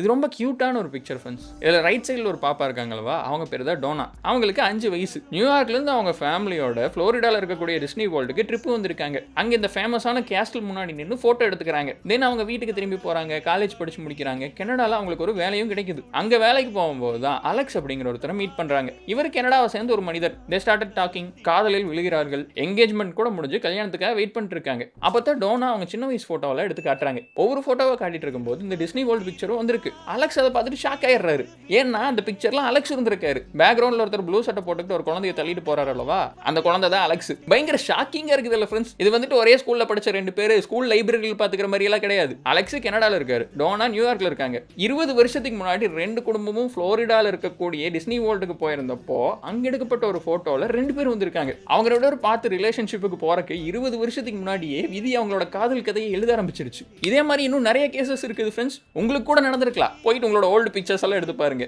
இது ரொம்ப கியூட்டான ஒரு பிக்சர் ஃப்ரெண்ட்ஸ். இதில் ரைட் சைடில் ஒரு பாப்பா இருக்காங்களவா, அவங்க பேர் தான் டோனா. அவங்களுக்கு 5 வயசு. நியூயார்க்லேருந்து அவங்க ஃபேமிலியோட ஃப்ளோரிடாவில் இருக்கக்கூடிய டிஸ்னி வேர்ல்டுக்கு ட்ரிப் வந்திருக்காங்க. அங்கே இந்த ஃபேமஸான கேஸ்டில் முன்னாடி நின்று ஃபோட்டோ எடுத்துக்கிறாங்க. தென் அவங்க வீட்டுக்கு திரும்பி போகிறாங்க, காலேஜ் படித்து முடிக்கிறாங்க. கனடாவில் அவங்களுக்கு ஒரு வேலையும் கிடைக்குது. அங்கே வேலைக்கு போகும்போது தான் அலெக்ஸ் அப்படிங்கிற ஒருத்தரை மீட் பண்ணுறாங்க. இவர் கனடாவை சேர்ந்த ஒரு மனிதர். தே ஸ்டார்டட் டாக்கிங், காதலில் விழுகிறார்கள். என்கேஜ்மெண்ட் கூட முடிஞ்சு கல்யாணத்துக்காக வெயிட் பண்ணிட்டு இருக்காங்க. அப்போ தான் டோனா அவங்க சின்ன வயசு ஃபோட்டோவில் எடுத்து காட்டுறாங்க. ஒவ்வொரு ஃபோட்டோவை காட்டிட்டு இருக்கும்போது இந்த டிஸ்னி வேர்ல்டு பிக்சரும் வந்திருக்கு. அலெக்ஸ் அதை பார்த்துட்டு ஷாக் ஆயிடுறாரு. ஏன்னா அந்த பிக்சர்லாம் அலெக்ஸ் இருந்திருக்காரு. பேக்ரவுண்டில் ஒருத்தர் ப்ளூ சட்டை போட்டுக்கிட்டு ஒரு குழந்தைய தள்ளிட்டு போறாரு அல்லவா, அந்த குழந்தை தான் அலெக்ஸ். பயங்கர ஷாக்கிங்கா இருக்குது இல்லை ஃப்ரெண்ட்ஸ். இது வந்துட்டு ஒரே ஸ்கூல்ல படிச்ச 2 பேர் ஸ்கூல் லைப்ரரியில் பார்த்துக்கிற மாதிரி எல்லாம் கிடையாது. அலெக்ஸ் கனடாவில் இருக்காரு, டோனா நியூயார்க்ல இருக்காங்க. 20 வருஷத்துக்கு முன்னாடி 2 குடும்பமும் ஃப்ளோரிடாவில் இருக்கக்கூடிய டிஸ்னி வேர்ல்டுக்கு போயிருந்தப்போ அங்க எடுக்கப்பட்ட ஒரு போட்டோல 2 பேர் வந்திருக்காங்க. அவங்களோட ஒரு பார்த்து ரிலேஷன்ஷிப்புக்கு போறக்கு 20 வருஷத்துக்கு முன்னாடியே விதி அவங்களோட காதல் கதையை எழுத ஆரம்பிச்சிருச்சு. இதே மாதிரி இன்னும் நிறைய கேசஸ் இருக்குது ஃப்ரெண்ட்ஸ். உங்களுக்கு கூட நடந்திருக்கலாம். போயிட்டு உங்களோட ஓல்டு பிக்சர்ஸ் எல்லாம் எடுத்து பாருங்க.